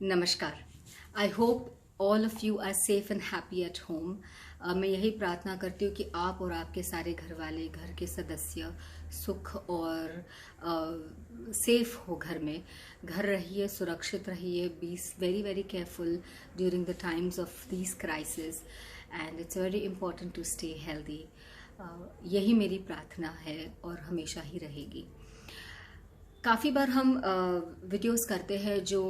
नमस्कार। I hope all of are safe and happy at home. मैं यही प्रार्थना करती हूँ कि आप और आपके सारे घर वाले, घर के सदस्य सुख और सेफ हो। घर रहिए, सुरक्षित रहिए। Be very very careful during the times of these crisis and it's very important to stay healthy. यही मेरी प्रार्थना है और हमेशा ही रहेगी। काफ़ी बार हम वीडियोस करते हैं जो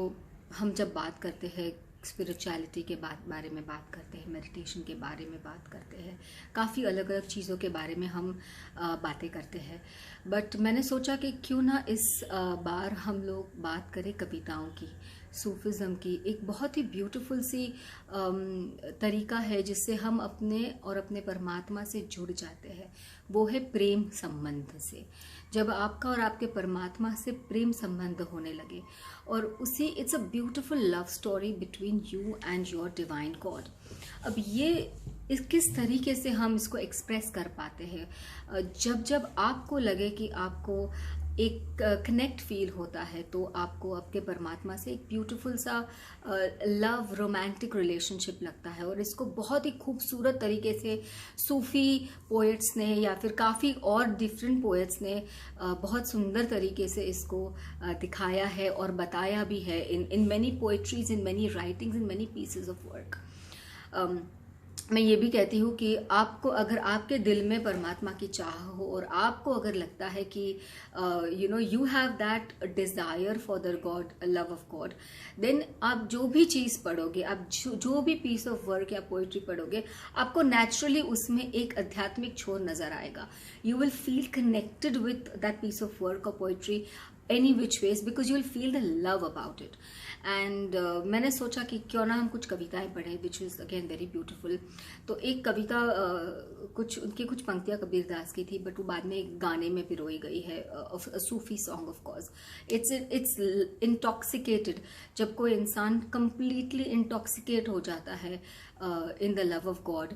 हम जब बात करते हैं स्पिरिचुअलिटी के बारे में बात करते हैं, मेडिटेशन के बारे में बात करते हैं, काफ़ी अलग अलग चीज़ों के बारे में हम बातें करते हैं। बट मैंने सोचा कि क्यों ना इस बार हम लोग बात करें कविताओं की, सूफिज़म की। एक बहुत ही ब्यूटीफुल सी तरीका है जिससे हम अपने और अपने परमात्मा से जुड़ जाते हैं। वो है प्रेम संबंध से। जब आपका और आपके परमात्मा से प्रेम संबंध होने लगे और उसी it's a beautiful love story between you and your divine God. अब ये किस तरीके से हम इसको एक्सप्रेस कर पाते हैं? जब जब आपको लगे कि आपको एक कनेक्ट फील होता है तो आपको आपके परमात्मा से एक ब्यूटीफुल सा लव रोमांटिक रिलेशनशिप लगता है। और इसको बहुत ही खूबसूरत तरीके से सूफी पोएट्स ने या फिर काफ़ी और डिफरेंट पोएट्स ने बहुत सुंदर तरीके से इसको दिखाया है और बताया भी है in many poetries, in many writings, in many pieces of work. मैं ये भी कहती हूँ कि आपको अगर आपके दिल में परमात्मा की चाह हो और आपको अगर लगता है कि you have that desire for the God, love of God, then आप जो भी चीज़ पढ़ोगे, आप जो भी पीस ऑफ वर्क या पोइट्री पढ़ोगे, आपको नेचुरली उसमें एक आध्यात्मिक छोर नजर आएगा। You will feel connected with that piece of work और poetry any which ways because you will feel the love about it. And मैंने सोचा कि क्यों ना हम कुछ कविताएं पढ़ें which is again very beautiful. तो एक कविता उनकी कुछ पंक्तियां कबीर दास की थी, बट वो बाद में एक गाने में पिरोई गई है, सूफी song of course. It's intoxicated. जब कोई इंसान कंप्लीटली इंटॉक्सिकेट हो जाता है in the love of God,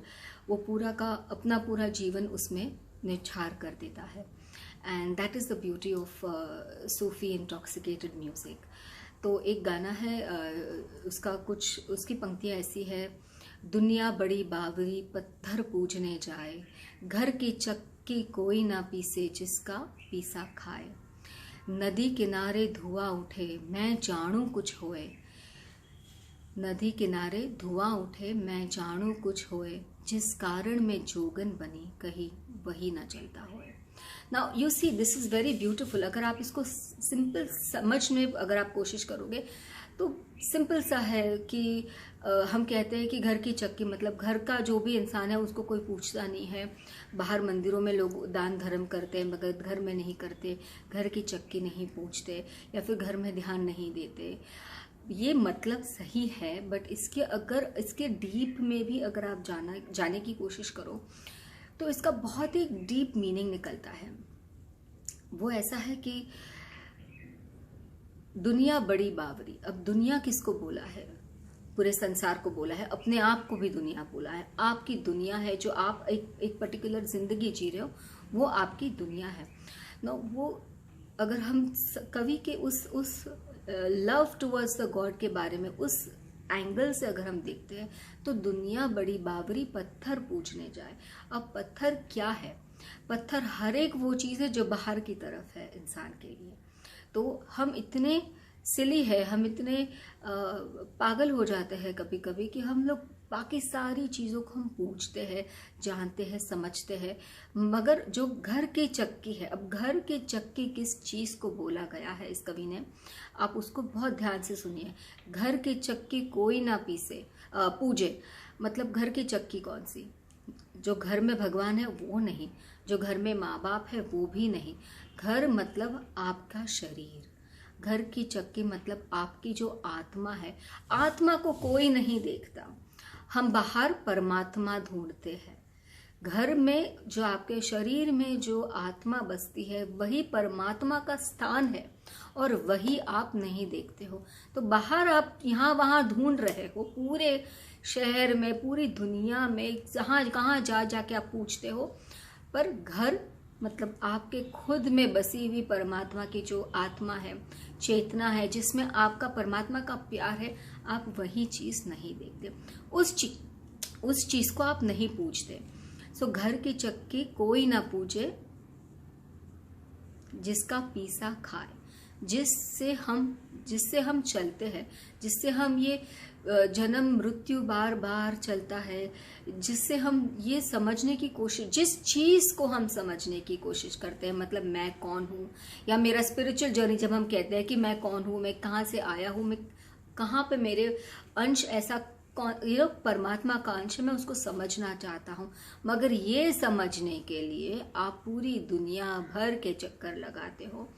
वो पूरा का अपना पूरा जीवन उसमें निछार कर देता है। And that is the beauty of Sufi intoxicated music. तो एक गाना है, उसकी पंक्तियाँ ऐसी है। दुनिया बड़ी बावरी पत्थर पूजने जाए, घर की चक्की कोई ना पीसे जिसका पीसा खाए। नदी किनारे धुआं उठे मैं जानूं कुछ होए, नदी किनारे धुआं उठे मैं जानूं कुछ होए, जिस कारण में जोगन बनी कहीं वही ना जलता होए। Now you see this is very beautiful. अगर आप इसको सिंपल समझने अगर आप कोशिश करोगे तो सिंपल सा है कि हम कहते हैं कि घर की चक्की, मतलब घर का जो भी इंसान है उसको कोई पूछता नहीं है। बाहर मंदिरों में लोग दान धर्म करते हैं मगर घर में नहीं करते, घर की चक्की नहीं पूछते या फिर घर में ध्यान नहीं देते। ये मतलब सही है, बट इसके डीप में भी अगर आप जाने की कोशिश करो तो इसका बहुत ही डीप मीनिंग निकलता है। वो ऐसा है कि दुनिया बड़ी बावरी। अब दुनिया किसको बोला है? पूरे संसार को बोला है, अपने आप को भी दुनिया बोला है। आपकी दुनिया है, जो आप एक पर्टिकुलर जिंदगी जी रहे हो, वो आपकी दुनिया है ना। वो अगर हम कवि के उस लव टुवर्ड्स द गॉड के बारे में उस एंगल से अगर हम देखते हैं तो दुनिया बड़ी बावरी पत्थर पूजने जाए। अब पत्थर क्या है? पत्थर हर एक वो चीज़ है जो बाहर की तरफ है इंसान के लिए। तो हम इतने सिली है, हम इतने पागल हो जाते हैं कभी कभी कि हम लोग बाकी सारी चीज़ों को हम पूछते हैं, जानते हैं, समझते हैं, मगर जो घर की चक्की है। अब घर की चक्की किस चीज़ को बोला गया है इस कवि ने, आप उसको बहुत ध्यान से सुनिए। घर की चक्की कोई ना पूजे, मतलब घर की चक्की कौन सी? जो घर में भगवान है वो नहीं, जो घर में माँ बाप है वो भी नहीं। घर मतलब आपका शरीर, घर की चक्की मतलब आपकी जो आत्मा है। आत्मा को कोई नहीं देखता, हम बाहर परमात्मा ढूंढते हैं। घर में जो आपके शरीर में जो आत्मा बसती है वही परमात्मा का स्थान है और वही आप नहीं देखते हो। तो बाहर आप यहाँ वहाँ ढूंढ रहे हो, पूरे शहर में, पूरी दुनिया में, जहाँ कहाँ जाके आप पूछते हो, पर घर मतलब आपके खुद में बसी हुई परमात्मा की जो आत्मा है, चेतना है, जिसमें आपका परमात्मा का प्यार है, आप वही चीज नहीं देखते, उस चीज को आप नहीं पूछते। सो घर की चक्की कोई ना पूछे जिसका पीसा खाए, जिससे हम चलते हैं, जिससे हम ये जन्म मृत्यु बार बार चलता है, जिससे हम ये समझने की कोशिश, जिस चीज को हम समझने की कोशिश करते हैं, मतलब मैं कौन हूँ, या मेरा स्पिरिचुअल जर्नी, जब हम कहते हैं कि मैं कौन हूँ, मैं कहाँ से आया हूँ, मैं कहाँ पे मेरे अंश ऐसा परमात्मा का अंश है, मैं उसको समझना चाहता हूँ। मगर ये समझने के लिए आप पूरी दुनिया भर के चक्कर लगाते हो,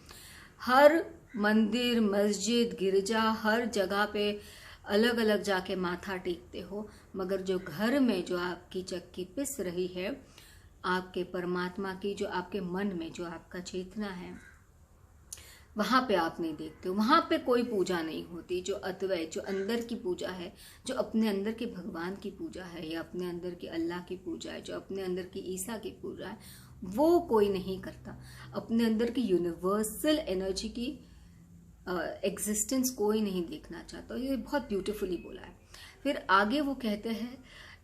हर मंदिर, मस्जिद, गिरजा, हर जगह पे अलग अलग जाके माथा टेकते हो, मगर जो घर में जो आपकी चक्की पिस रही है, आपके परमात्मा की, जो आपके मन में जो आपका चेतना है, वहां पे आप नहीं देखते हो। वहां पे कोई पूजा नहीं होती, जो अद्वैत, जो अंदर की पूजा है, जो अपने अंदर के भगवान की पूजा है, या अपने अंदर के अल्लाह की पूजा है, जो अपने अंदर की ईसा की पूजा है, वो कोई नहीं करता। अपने अंदर की यूनिवर्सल एनर्जी की एग्जिस्टेंस कोई नहीं देखना चाहता। ये बहुत ब्यूटीफुली बोला है। फिर आगे वो कहते हैं,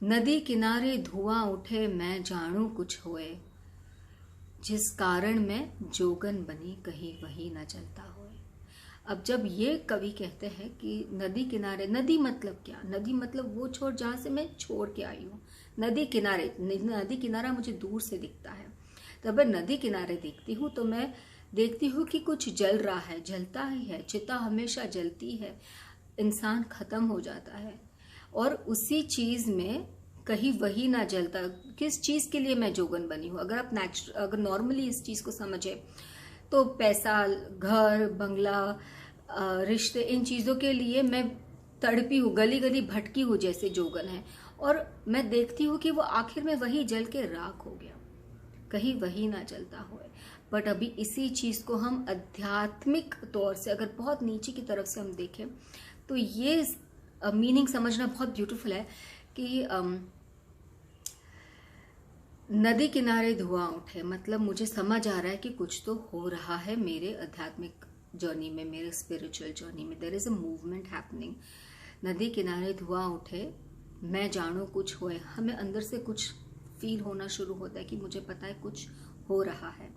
नदी किनारे धुआं उठे मैं जानू कुछ होए, जिस कारण मैं जोगन बनी कहीं वही न चलता होए। अब जब ये कवि कहते हैं कि नदी किनारे, नदी मतलब क्या? नदी मतलब वो छोर जहाँ से मैं छोड़ के आई हूँ। नदी किनारे, नदी किनारा मुझे दूर से दिखता है। तो अगर नदी किनारे देखती हूँ तो मैं देखती हूँ कि कुछ जल रहा है, जलता ही है, चिता हमेशा जलती है, इंसान खत्म हो जाता है, और उसी चीज में कहीं वही ना जलता। किस चीज के लिए मैं जोगन बनी हूँ? अगर आप अगर नॉर्मली इस चीज को समझे तो पैसा, घर, बंगला, रिश्ते, इन चीजों के लिए मैं तड़पी हूँ, गली गली भटकी हूँ, जैसे जोगन है। और मैं देखती हूँ कि वो आखिर में वही जल के राख हो गया, कहीं वही ना जलता हो। बट अभी इसी चीज को हम आध्यात्मिक तौर से अगर बहुत नीचे की तरफ से हम देखें तो ये मीनिंग समझना बहुत ब्यूटीफुल है कि नदी किनारे धुआं उठे, मतलब मुझे समझ आ रहा है कि कुछ तो हो रहा है मेरे आध्यात्मिक जर्नी में, मेरे स्पिरिचुअल जर्नी में। There is a movement happening. नदी किनारे धुआं उठे मैं जानू कुछ होए, हमें अंदर से कुछ फील होना शुरू होता है कि मुझे पता है कुछ हो रहा है,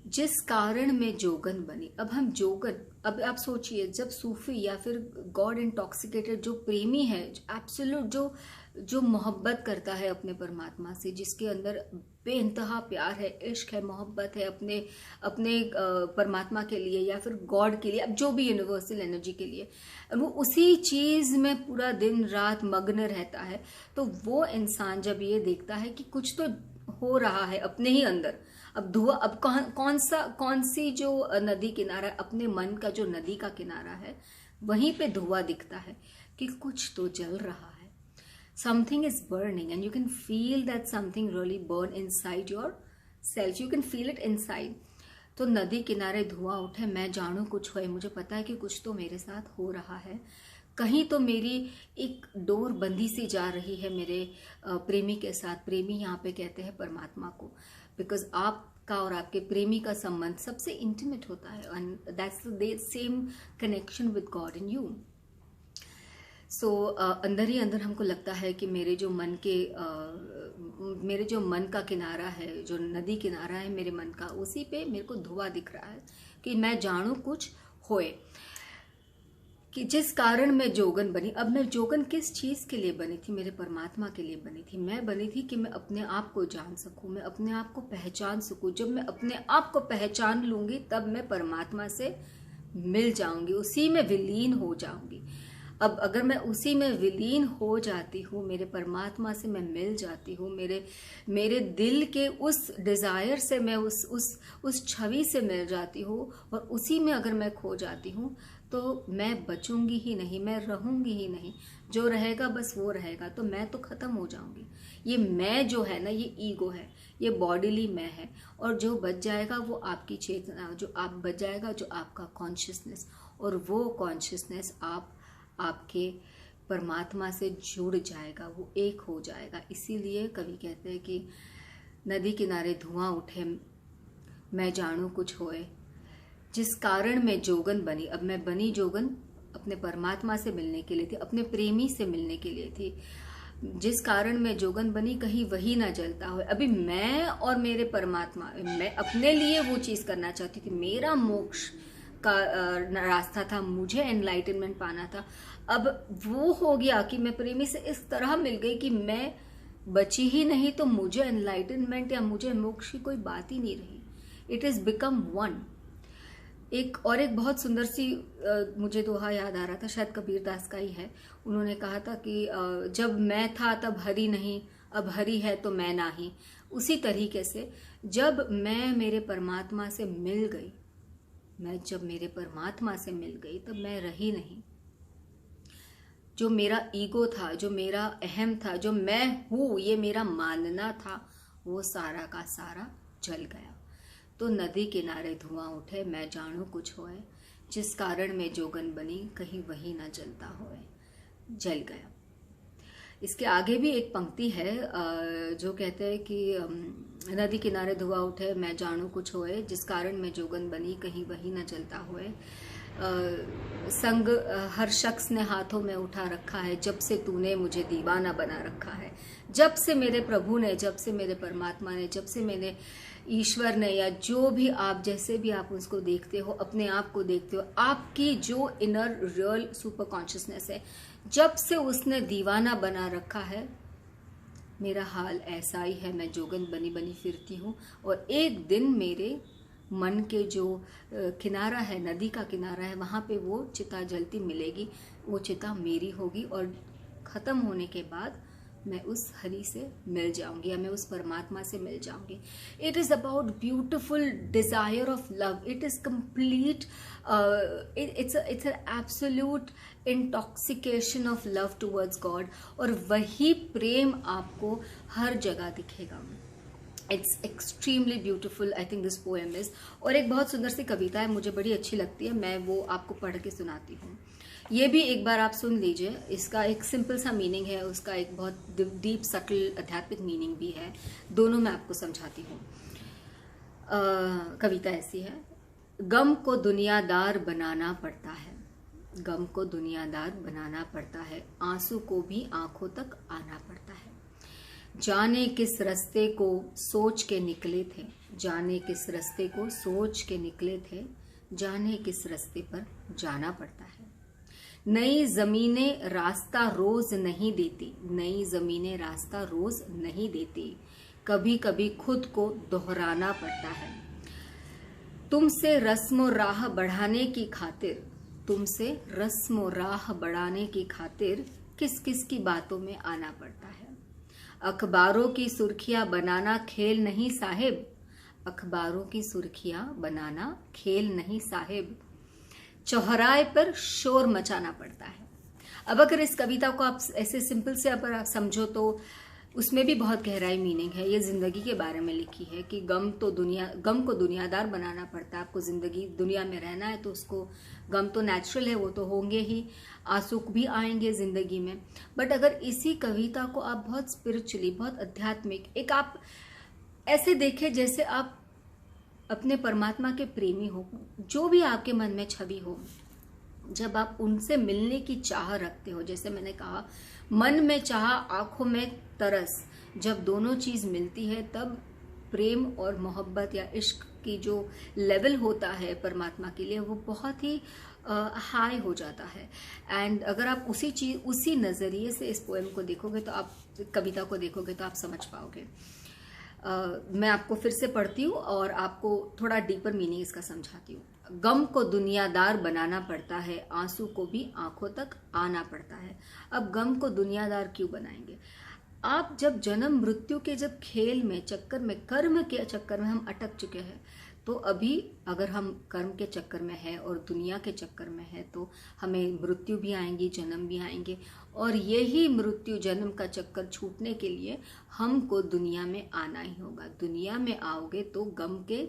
जिस कारण में जोगन बनी। अब हम जोगन, अब आप सोचिए, जब सूफी या फिर गॉड इंटॉक्सिकेटेड जो प्रेमी है, एब्सोल्यूट जो मोहब्बत करता है अपने परमात्मा से, जिसके अंदर बेइंतहा प्यार है, इश्क है, मोहब्बत है अपने परमात्मा के लिए या फिर गॉड के लिए, अब जो भी यूनिवर्सल एनर्जी के लिए, वो उसी चीज में पूरा दिन रात मग्न रहता है। तो वो इंसान जब ये देखता है कि कुछ तो हो रहा है अपने ही अंदर, अब धुआं, अब कौन सी जो नदी किनारा, अपने मन का जो नदी का किनारा है, वहीं पे धुआं दिखता है कि कुछ तो जल रहा है, something is burning and you can feel that something really burn inside yourself, you can feel it inside। तो नदी किनारे धुआं उठे मैं जानू कुछ होए, मुझे पता है कि कुछ तो मेरे साथ हो रहा है, कहीं तो मेरी एक डोर बंधी सी जा रही है मेरे प्रेमी के साथ। प्रेमी यहाँ पे कहते हैं परमात्मा को, बिकॉज आपका और आपके प्रेमी का संबंध सबसे इंटीमेट होता है, and that's the same connection with God in you. So अंदर ही अंदर हमको लगता है कि मेरे जो मन का किनारा है, जो नदी किनारा है मेरे मन का, उसी पे मेरे को धुआं दिख रहा है कि मैं जानू कुछ होए, कि जिस कारण मैं जोगन बनी। अब मैं जोगन किस चीज के लिए बनी थी? मेरे परमात्मा के लिए बनी थी। मैं बनी थी कि मैं अपने आप को जान सकूं, मैं अपने आप को पहचान सकूं। जब मैं अपने आप को पहचान लूंगी तब मैं परमात्मा से मिल जाऊंगी, उसी में विलीन हो जाऊंगी। अब अगर मैं उसी में विलीन हो जाती हूँ, मेरे परमात्मा से मैं मिल जाती हूँ, मेरे दिल के उस डिजायर से मैं उस छवि से मिल जाती हूँ, और उसी में अगर मैं खो जाती हूँ तो मैं बचूंगी ही नहीं, मैं रहूंगी ही नहीं। जो रहेगा बस वो रहेगा, तो मैं तो खत्म हो जाऊंगी। ये मैं जो है ना, ये ईगो है, ये बॉडीली मैं है, और जो बच जाएगा वो आपकी चेतना, जो आप बच जाएगा, जो आपका कॉन्शियसनेस, और वो कॉन्शियसनेस आपके परमात्मा से जुड़ जाएगा, वो एक हो जाएगा। इसीलिए कवि कहते हैं कि नदी किनारे धुआं उठे, मैं जानू कुछ होए, जिस कारण मैं जोगन बनी। अब मैं बनी जोगन अपने परमात्मा से मिलने के लिए थी, अपने प्रेमी से मिलने के लिए थी। जिस कारण मैं जोगन बनी, कहीं वही ना जलता हो। अभी मैं और मेरे परमात्मा, मैं अपने लिए वो चीज करना चाहती थी, मेरा मोक्ष का रास्ता था, मुझे एनलाइटनमेंट पाना था। अब वो हो गया कि मैं प्रेमी से इस तरह मिल गई कि मैं बची ही नहीं, तो मुझे एनलाइटनमेंट या मुझे मोक्ष की कोई बात ही नहीं रही। It is become one. एक बहुत सुंदर सी मुझे दोहा याद आ रहा था, शायद कबीर दास का ही है। उन्होंने कहा था कि जब मैं था तब हरि नहीं, अब हरि है तो मैं नाही। उसी तरीके से जब मैं मेरे परमात्मा से मिल गई, जब मेरे परमात्मा से मिल गई, तब मैं रही नहीं। जो मेरा ईगो था, जो मेरा अहम था, जो मैं हूं ये मेरा मानना था, वो सारा का सारा जल गया। तो नदी किनारे धुआं उठे, मैं जानू कुछ होए, जिस कारण मैं जोगन बनी, कहीं वही ना जलता होए, जल गया। इसके आगे भी एक पंक्ति है जो कहते हैं कि नदी किनारे धुआं उठे, मैं जानू कुछ होए, जिस कारण मैं जोगन बनी, कहीं वही ना जलता होए। संग हर शख्स ने हाथों में उठा रखा है, जब से तूने मुझे दीवाना बना रखा है। जब से मेरे प्रभु ने, जब से मेरे परमात्मा ने, जब से मैंने ईश्वर ने, या जो भी आप, जैसे भी आप उसको देखते हो, अपने आप को देखते हो, आपकी जो इनर रियल सुपर कॉन्शियसनेस है, जब से उसने दीवाना बना रखा है, मेरा हाल ऐसा ही है। मैं जोगन बनी बनी फिरती हूँ, और एक दिन मेरे मन के जो किनारा है, नदी का किनारा है, वहां पे वो चिता जलती मिलेगी। वो चिता मेरी होगी, और खत्म होने के बाद मैं उस हरि से मिल जाऊंगी, या मैं उस परमात्मा से मिल जाऊंगी। It is about beautiful desire of love. It is complete, it's an absolute intoxication of love towards God. और वही प्रेम आपको हर जगह दिखेगा। It's extremely beautiful, I think this poem is. और एक बहुत सुंदर सी कविता है, मुझे बड़ी अच्छी लगती है, मैं वो आपको पढ़ के सुनाती हूँ। ये भी एक बार आप सुन लीजिए। इसका एक सिंपल सा मीनिंग है, उसका एक बहुत डीप सटल आध्यात्मिक मीनिंग भी है। दोनों मैं आपको समझाती हूँ। कविता ऐसी है। गम को दुनियादार बनाना पड़ता है, गम को दुनियादार बनाना पड़ता है, आंसू को भी आंखों तक आना पड़ता है। जाने किस रास्ते को सोच के निकले थे, जाने किस रास्ते को सोच के निकले थे, जाने किस रास्ते पर जाना पड़ता है। नई जमीनें रास्ता रोज नहीं देती, नई जमीनें रास्ता रोज नहीं देती, कभी कभी खुद को दोहराना पड़ता है। तुमसे रस्म राह बढ़ाने की खातिर, तुमसे रस्म राह बढ़ाने की खातिर किस किस की बातों में आना पड़ता है। अखबारों की सुर्खियां बनाना खेल नहीं साहिब, अखबारों की सुर्खियां बनाना खेल नहीं साहिब, चौराहे पर शोर मचाना पड़ता है। अब अगर इस कविता को आप ऐसे सिंपल से अगर आप समझो तो उसमें भी बहुत गहराई मीनिंग है। ये जिंदगी के बारे में लिखी है कि गम को दुनियादार बनाना पड़ता है। आपको जिंदगी दुनिया में रहना है तो उसको गम तो नेचुरल है, वो तो होंगे ही, आंसू भी आएंगे जिंदगी में। बट अगर इसी कविता को आप बहुत स्पिरिचुअली, बहुत आध्यात्मिक, एक आप ऐसे देखें जैसे आप अपने परमात्मा के प्रेमी हो, जो भी आपके मन में छवि हो, जब आप उनसे मिलने की चाह रखते हो, जैसे मैंने कहा मन में चाह, आंखों में तरस, जब दोनों चीज मिलती है तब प्रेम और मोहब्बत या इश्क की जो लेवल होता है परमात्मा के लिए, वो बहुत ही हाई हो जाता है। एंड अगर आप उसी नजरिए से इस पोएम को देखोगे, तो आप कविता को देखोगे तो आप समझ पाओगे। मैं आपको फिर से पढ़ती हूँ और आपको थोड़ा डीपर मीनिंग इसका समझाती हूँ। गम को दुनियादार बनाना पड़ता है, आंसू को भी आंखों तक आना पड़ता है। अब गम को दुनियादार क्यों बनाएंगे? आप जब जन्म मृत्यु के जब खेल में, चक्कर में, कर्म के चक्कर में हम अटक चुके हैं, तो अभी अगर हम कर्म के चक्कर में है और दुनिया के चक्कर में है, तो हमें मृत्यु भी आएंगी, जन्म भी आएंगे। और यही मृत्यु जन्म का चक्कर छूटने के लिए हमको दुनिया में आना ही होगा। दुनिया में आओगे तो गम के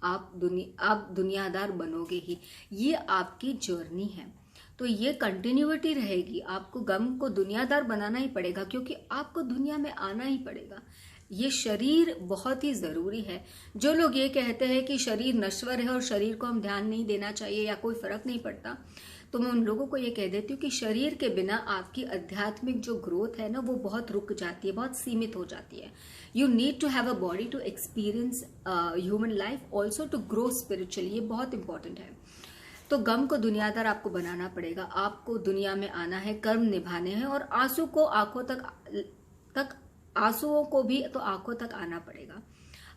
आप दुनियादार बनोगे ही। ये आपकी जर्नी है, तो ये कंटिन्यूटी रहेगी। आपको गम को दुनियादार बनाना ही पड़ेगा, क्योंकि आपको दुनिया में आना ही पड़ेगा। ये शरीर बहुत ही जरूरी है। जो लोग ये कहते हैं कि शरीर नश्वर है और शरीर को हम ध्यान नहीं देना चाहिए या कोई फर्क नहीं पड़ता, तो मैं उन लोगों को ये कह देती हूँ कि शरीर के बिना आपकी आध्यात्मिक जो ग्रोथ है ना, वो बहुत रुक जाती है, बहुत सीमित हो जाती है। You need to have a body to experience human life, also to grow spiritually. ये बहुत इंपॉर्टेंट है। तो गम को दुनियादार आपको बनाना पड़ेगा। आपको दुनिया में आना है, कर्म निभाने हैं, और आंसू को आंखों तक आंसुओं को भी तो आंखों तक आना पड़ेगा।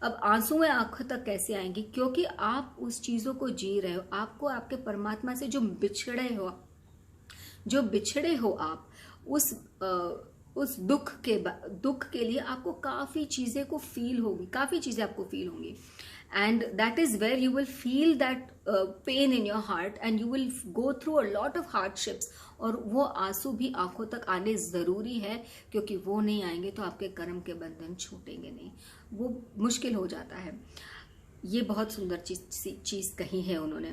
अब आंसुएं आंखों तक कैसे आएंगी? क्योंकि आप उस चीजों को जी रहे हो। आपको आपके परमात्मा से जो बिछड़े हो आप, उस दुख के लिए आपको काफी चीजें आपको फील होंगी, and that is where you will feel that pain in your heart and you will go through a lot of hardships। और वो आंसू भी आंखों तक आने जरूरी है, क्योंकि वो नहीं आएंगे तो आपके कर्म के बंधन छूटेंगे नहीं, वो मुश्किल हो जाता है। ये बहुत सुंदर चीज कही है उन्होंने।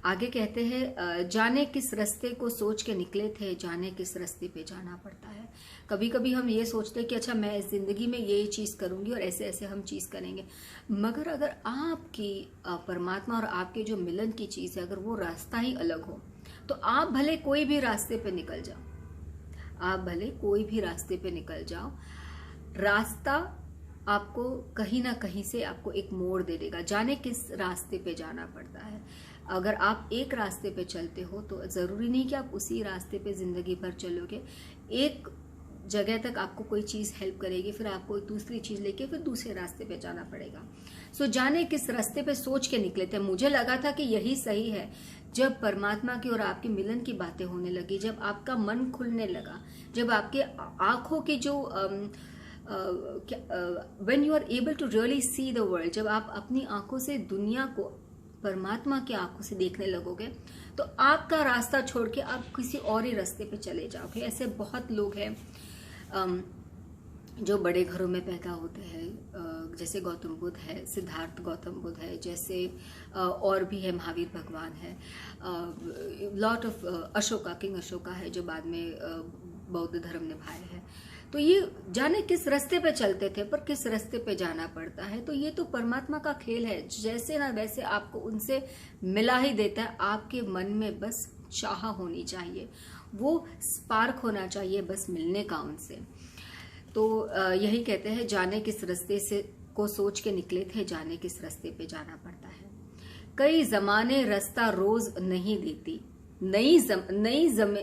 आगे कहते हैं, जाने किस रास्ते को सोच के निकले थे, जाने किस रास्ते पे जाना पड़ता है। कभी कभी हम ये सोचते हैं कि अच्छा मैं इस जिंदगी में ये चीज करूंगी और ऐसे ऐसे हम चीज करेंगे, मगर अगर आपकी परमात्मा और आपके जो मिलन की चीज है, अगर वो रास्ता ही अलग हो, तो आप भले कोई भी रास्ते पे निकल जाओ, रास्ता आपको कहीं ना कहीं से आपको एक मोड़ दे देगा। जाने किस रास्ते पे जाना पड़ता है। अगर आप एक रास्ते पे चलते हो तो जरूरी नहीं कि आप उसी रास्ते पे जिंदगी भर चलोगे। एक जगह तक आपको कोई चीज हेल्प करेगी, फिर आपको दूसरी चीज लेके फिर दूसरे रास्ते पे जाना पड़ेगा। सो जाने किस रास्ते पे सोच के निकले थे। मुझे लगा था कि यही सही है। जब परमात्मा की और आपके मिलन की बातें होने लगी, जब आपका मन खुलने लगा, जब आपके आंखों की जो when you are able to really see the world, जब आप अपनी आंखों से दुनिया को परमात्मा की आंखों से देखने लगोगे, तो आपका रास्ता छोड़ के आप किसी और ही रास्ते पे चले जाओगे। ऐसे बहुत लोग हैं जो बड़े घरों में पैदा होते हैं, जैसे गौतम बुद्ध है, सिद्धार्थ गौतम बुद्ध है, जैसे और भी है, महावीर भगवान है, lot of Ashoka, king Ashoka है, जो बाद में बौद्ध धर्म निभाए हैं। तो ये जाने किस रास्ते पे चलते थे, पर किस रास्ते पे जाना पड़ता है। तो ये तो परमात्मा का खेल है, जैसे ना वैसे आपको उनसे मिला ही देता है। आपके मन में बस चाह होनी चाहिए, वो स्पार्क होना चाहिए बस मिलने का उनसे। तो यही कहते हैं, जाने किस रास्ते से को सोच के निकले थे, जाने किस रास्ते पे जाना पड़ता है। कई जमाने रास्ता रोज नहीं देती, नई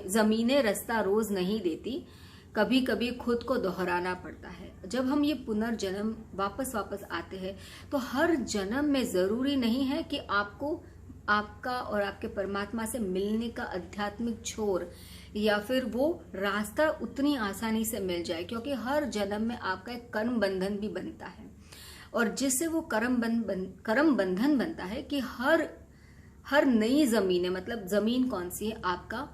जमीनें रास्ता रोज नहीं देती, कभी कभी खुद को दोहराना पड़ता है। जब हम ये पुनर्जन्म वापस आते हैं, तो हर जन्म में जरूरी नहीं है कि आपको आपका और आपके परमात्मा से मिलने का आध्यात्मिक छोर या फिर वो रास्ता उतनी आसानी से मिल जाए, क्योंकि हर जन्म में आपका एक कर्म बंधन भी बनता है, और जिससे वो कर्म बंधन बनता है कि हर नई जमीन है, मतलब जमीन कौन सी है? आपका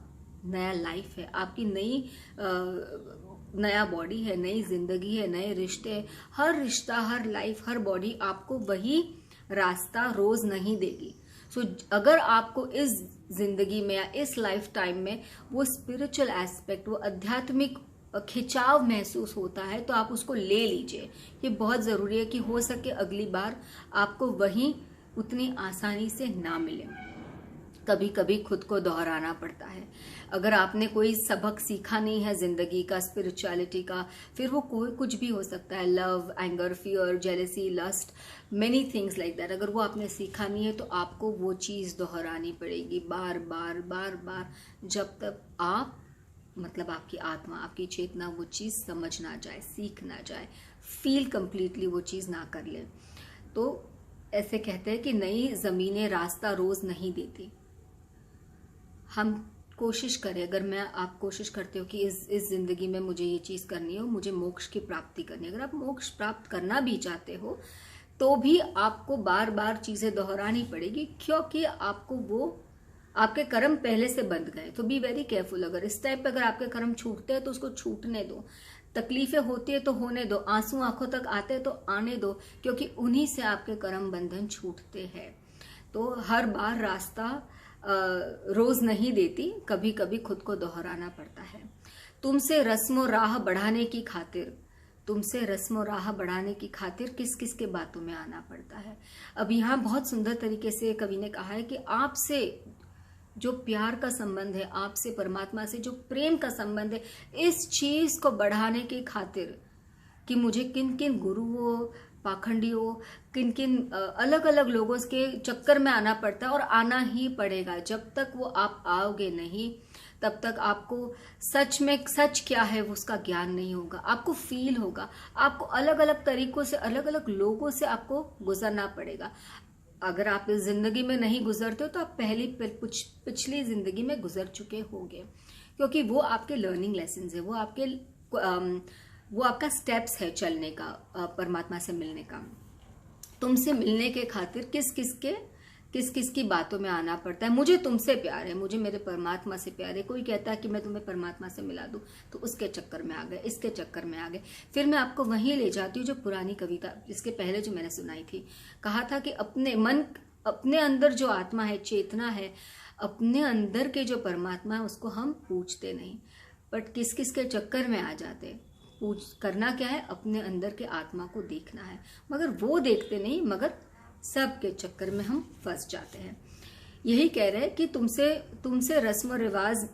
नया लाइफ है, आपकी नया बॉडी है, नई जिंदगी है, नए रिश्ते। हर रिश्ता, हर लाइफ, हर बॉडी आपको वही रास्ता रोज नहीं देगी। सो अगर आपको इस जिंदगी में या इस लाइफ टाइम में वो स्पिरिचुअल एस्पेक्ट, वो आध्यात्मिक खिंचाव महसूस होता है, तो आप उसको ले लीजिए। ये बहुत जरूरी है कि हो सके अगली बार आपको वही उतनी आसानी से ना मिले। कभी कभी खुद को दोहराना पड़ता है। अगर आपने कोई सबक सीखा नहीं है जिंदगी का, स्पिरिचुअलिटी का, फिर वो कोई कुछ भी हो सकता है, love, anger, fear, jealousy, lust, many things like that. अगर वो आपने सीखा नहीं है तो आपको वो चीज दोहरानी पड़ेगी बार बार बार बार, जब तक आप, मतलब आपकी आत्मा, आपकी चेतना वो चीज समझ ना जाए, सीख ना जाए, फील कंप्लीटली वो चीज ना कर ले। तो ऐसे कहते हैं कि नई जमीनें रास्ता रोज नहीं देती। हम कोशिश करें, अगर आप कोशिश करते हो कि इस जिंदगी में मुझे ये चीज करनी हो, मुझे मोक्ष की प्राप्ति करनी है, अगर आप मोक्ष प्राप्त करना भी चाहते हो तो भी आपको बार बार चीजें दोहरानी पड़ेगी, क्योंकि आपको वो आपके कर्म पहले से बंध गए। तो बी वेरी केयरफुल। अगर इस टाइप पे अगर आपके कर्म छूटते हैं तो उसको छूटने दो, तकलीफें होती है तो होने दो, आंसू आंखों तक आते हैं तो आने दो, क्योंकि उन्हीं से आपके कर्म बंधन छूटते हैं। तो हर बार रास्ता रोज नहीं देती, कभी कभी खुद को दोहराना पड़ता है। तुमसे रस्मों राह बढ़ाने की खातिर तुमसे रस्म और राह बढ़ाने की खातिर किस किस के बातों में आना पड़ता है। अब यहाँ बहुत सुंदर तरीके से कवि ने कहा है कि आपसे जो प्यार का संबंध है, आपसे परमात्मा से जो प्रेम का संबंध है, इस चीज को बढ़ाने की खातिर कि मुझे किन किन गुरुओं, पाखंडियों, किन किन अलग अलग लोगों के चक्कर में आना पड़ता है, और आना ही पड़ेगा। जब तक वो आप आओगे नहीं तब तक आपको सच में सच क्या है उसका ज्ञान नहीं होगा, आपको फील होगा, आपको अलग अलग तरीकों से, अलग अलग लोगों से आपको गुजरना पड़ेगा। अगर आप इस जिंदगी में नहीं गुजरते हो तो आप पिछली जिंदगी में गुजर चुके होंगे, क्योंकि वो आपके लर्निंग लेसन है, वो आपका स्टेप्स है चलने का, परमात्मा से मिलने का। तुमसे मिलने के खातिर किस किस की बातों में आना पड़ता है। मुझे तुमसे प्यार है, मुझे मेरे परमात्मा से प्यार है। कोई कहता है कि मैं तुम्हें परमात्मा से मिला दूं, तो उसके चक्कर में आ गए, इसके चक्कर में आ गए। फिर मैं आपको वहीं ले जाती हूँ जो पुरानी कविता, जिसके पहले जो मैंने सुनाई थी। कहा था कि अपने अंदर जो आत्मा है, चेतना है, अपने अंदर के जो परमात्मा है, उसको हम पूछते नहीं, बट किस किस के चक्कर में आ जाते। करना क्या है, अपने अंदर के आत्मा को देखना है, मगर वो देखते नहीं, मगर सबके चक्कर में हम फंस जाते हैं। यही कह रहे हैं कि तुमसे रस्म और रिवाज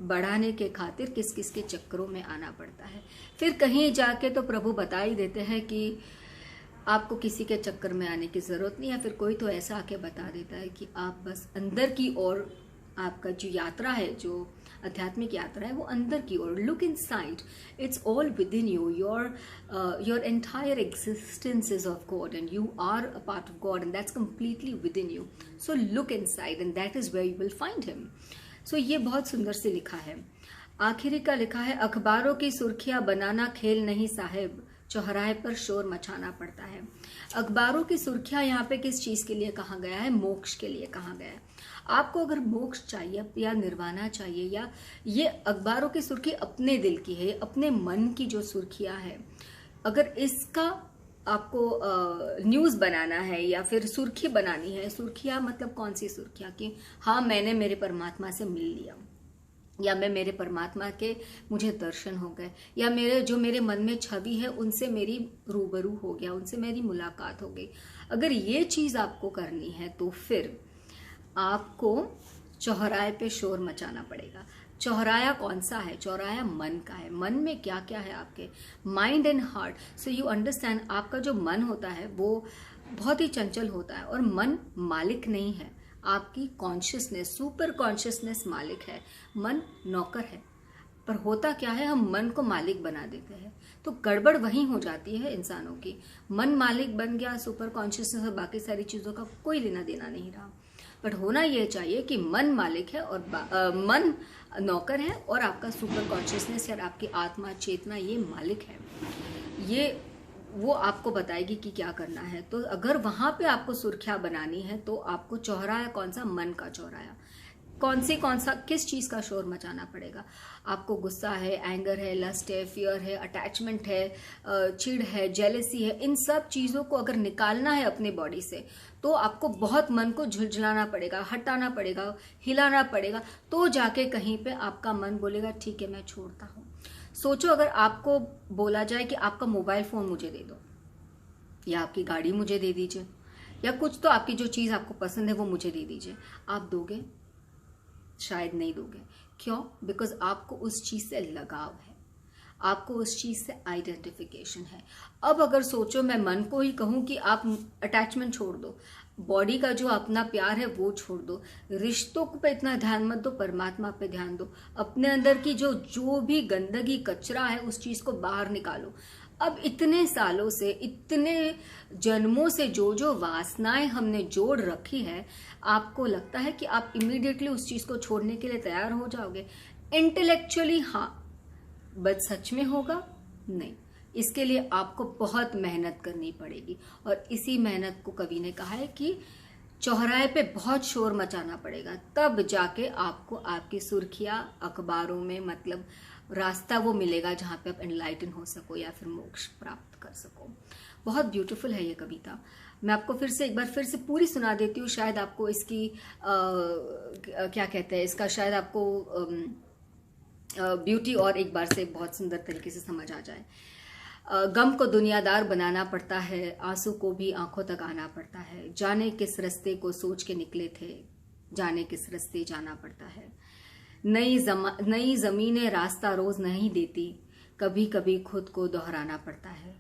बढ़ाने के खातिर किस किस के चक्करों में आना पड़ता है। फिर कहीं जाके तो प्रभु बता ही देते हैं कि आपको किसी के चक्कर में आने की जरूरत नहीं है। फिर कोई तो ऐसा आके बता देता है कि आप बस अंदर की ओर, आपका जो यात्रा है, जो आध्यात्मिक यात्रा है, वो अंदर की ओर, look inside, it's all within you, your entire existence is of God and you are a part of God and that's completely within you. So look inside and that is where you will find him. So ये बहुत सुंदर से लिखा है। आखिरी का लिखा है, अखबारों की सुर्खियां बनाना खेल नहीं साहेब, चौराहे पर शोर मचाना पड़ता है। अखबारों की सुर्खियां यहाँ पे किस चीज के लिए कहा गया है, मोक्ष के लिए कहा गया है। आपको अगर मोक्ष चाहिए या निर्वाणा चाहिए, या ये अखबारों की सुर्खी अपने दिल की है, अपने मन की जो सुर्खियां है, अगर इसका आपको न्यूज बनाना है या फिर सुर्खी बनानी है, सुर्खियां मतलब कौन सी सुर्खियां, कि हाँ मैंने मेरे परमात्मा से मिल लिया, या मैं मेरे परमात्मा के मुझे दर्शन हो गए, या मेरे मन में छवि है उनसे मेरी रूबरू हो गया, उनसे मेरी मुलाकात हो गई। अगर ये चीज आपको करनी है तो फिर आपको चौराहे पे शोर मचाना पड़ेगा। चौराया कौन सा है, चौराया मन का है। मन में क्या क्या है आपके, mind and heart. So you understand, आपका जो मन होता है वो बहुत ही चंचल होता है, और मन मालिक नहीं है, आपकी कॉन्शियसनेस, सुपर कॉन्शियसनेस मालिक है, मन नौकर है। पर होता क्या है, हम मन को मालिक बना देते हैं, तो गड़बड़ वहीं हो जाती है इंसानों की। मन मालिक बन गया, सुपर कॉन्शियसनेस और बाकी सारी चीजों का कोई लेना देना नहीं रहा। बट होना यह चाहिए कि मन मालिक है और मन नौकर है, और आपका सुपर कॉन्शियसनेस और आपकी आत्मा, चेतना, ये मालिक है। ये वो आपको बताएगी कि क्या करना है। तो अगर वहां पे आपको सुर्खियां बनानी है तो आपको चौराया कौन सा, मन का चौराया, कौन सा किस चीज का शोर मचाना पड़ेगा। आपको गुस्सा है, एंगर है, लस्ट है, फियर है, अटैचमेंट है, चिढ़ है, जेलेसी है, इन सब चीजों को अगर निकालना है अपने बॉडी से तो आपको बहुत मन को झुलझुलाना पड़ेगा, हटाना पड़ेगा, हिलाना पड़ेगा, तो जाके कहीं पे आपका मन बोलेगा ठीक है मैं छोड़ता हूं। सोचो अगर आपको बोला जाए कि आपका मोबाइल फोन मुझे दे दो, या आपकी गाड़ी मुझे दे दीजिए, या कुछ तो आपकी जो चीज आपको पसंद है वो मुझे दे दीजिए, आप दोगे? शायद नहीं दोगे। क्यों? बिकॉज आपको उस चीज से लगाव है, आपको उस चीज से आइडेंटिफिकेशन है। अब अगर सोचो मैं मन को ही कहूं कि आप अटैचमेंट छोड़ दो, बॉडी का जो अपना प्यार है वो छोड़ दो, रिश्तों पे इतना ध्यान मत दो, परमात्मा पे ध्यान दो, अपने अंदर की जो भी गंदगी, कचरा है, उस चीज को बाहर निकालो। अब इतने सालों से, इतने जन्मों से जो वासनाएं हमने जोड़ रखी है, आपको लगता है कि आप इमीडिएटली उस चीज को छोड़ने के लिए तैयार हो जाओगे? इंटेलेक्चुअली हाँ, बट सच में होगा नहीं। इसके लिए आपको बहुत मेहनत करनी पड़ेगी, और इसी मेहनत को कवि ने कहा है कि चौराहे पे बहुत शोर मचाना पड़ेगा, तब जाके आपको आपकी सुर्खियां अखबारों में, मतलब रास्ता वो मिलेगा जहां पे आप एनलाइटन हो सको या फिर मोक्ष प्राप्त कर सको। बहुत ब्यूटीफुल है ये कविता। मैं आपको एक बार फिर से पूरी सुना देती हूँ, शायद आपको इसकी क्या कहते हैं, इसका शायद आपको ब्यूटी और एक बार से बहुत सुंदर तरीके से समझ आ जाए। गम को दुनियादार बनाना पड़ता है, आंसू को भी आंखों तक आना पड़ता है। जाने किस रास्ते को सोच के निकले थे, जाने किस रास्ते जाना पड़ता है। नई जमीनें रास्ता रोज नहीं देती, कभी कभी खुद को दोहराना पड़ता है।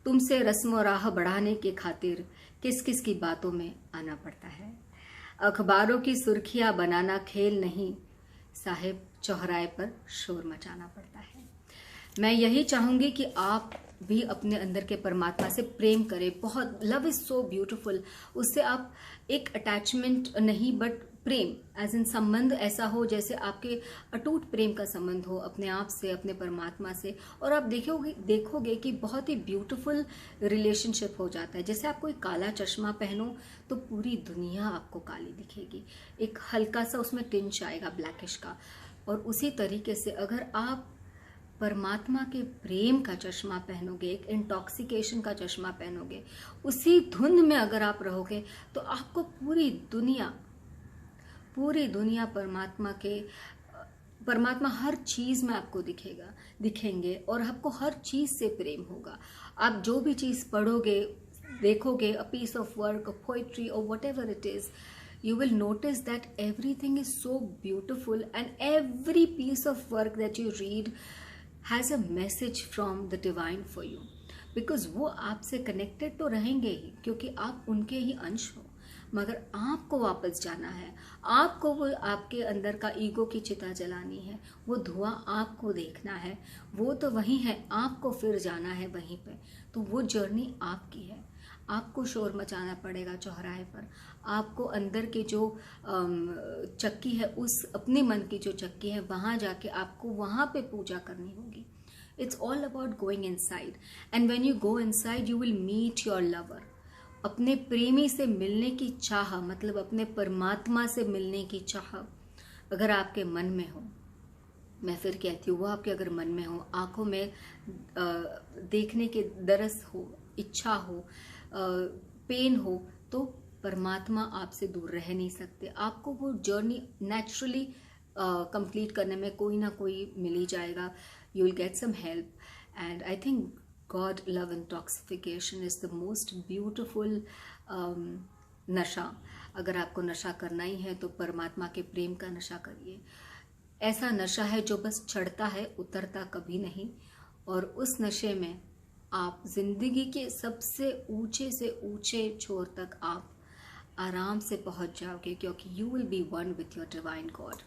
तुमसे रस्म और राह बढ़ाने के खातिर किस किस की बातों में आना पड़ता है। अखबारों की सुर्खियां बनाना खेल नहीं, साहिब चौराहे पर शोर मचाना पड़ता है। मैं यही चाहूंगी कि आप भी अपने अंदर के परमात्मा से प्रेम करें। बहुत, लव इज सो ब्यूटिफुल। उससे आप एक अटैचमेंट नहीं बट प्रेम, एज इन संबंध ऐसा हो जैसे आपके अटूट प्रेम का संबंध हो अपने आप से, अपने परमात्मा से। और आप देखोगे कि बहुत ही ब्यूटिफुल रिलेशनशिप हो जाता है। जैसे आप कोई काला चश्मा पहनो तो पूरी दुनिया आपको काली दिखेगी, एक हल्का सा उसमें टिंच आएगा ब्लैकिश का। और उसी तरीके से अगर आप परमात्मा के प्रेम का चश्मा पहनोगे, एक इंटॉक्सिकेशन का चश्मा पहनोगे, उसी धुन में अगर आप रहोगे तो आपको पूरी दुनिया परमात्मा हर चीज में आपको दिखेंगे और आपको हर चीज से प्रेम होगा। आप जो भी चीज पढ़ोगे, देखोगे, a piece of work, a poetry और whatever it is, you will notice that everything is so beautiful and every piece of work that you read has a message from the divine for you, because वो आपसे connected तो रहेंगे ही क्योंकि आप उनके ही अंश हो। मगर आपको वापस जाना है, आपको वो आपके अंदर का ईगो की चिता जलानी है, वो धुआं आपको देखना है, वो तो वही है, आपको फिर जाना है वहीं पे। तो वो जर्नी आपकी है। आपको शोर मचाना पड़ेगा चौराहे पर, आपको अंदर के जो चक्की है, उस अपने मन की जो चक्की है, वहाँ जाके आपको वहाँ पे पूजा करनी होगी। It's all about going inside, and when you go inside you will meet your lover. अपने प्रेमी से मिलने की चाह, मतलब अपने परमात्मा से मिलने की चाह अगर आपके मन में हो, मैं फिर कहती हूँ वो आपके अगर मन में हो, आंखों में देखने के दरस हो, इच्छा हो, पेन हो, तो परमात्मा आपसे दूर रह नहीं सकते। आपको वो जर्नी नेचुरली कंप्लीट करने में कोई ना कोई मिल ही जाएगा। You will get some help, and I think God love intoxification is the most beautiful नशा। अगर आपको नशा करना ही है तो परमात्मा के प्रेम का नशा करिए। ऐसा नशा है जो बस चढ़ता है, उतरता कभी नहीं। और उस नशे में आप जिंदगी के सबसे ऊंचे से ऊंचे छोर तक आप आराम से पहुंच जाओगे, क्योंकि you will be one with your divine God.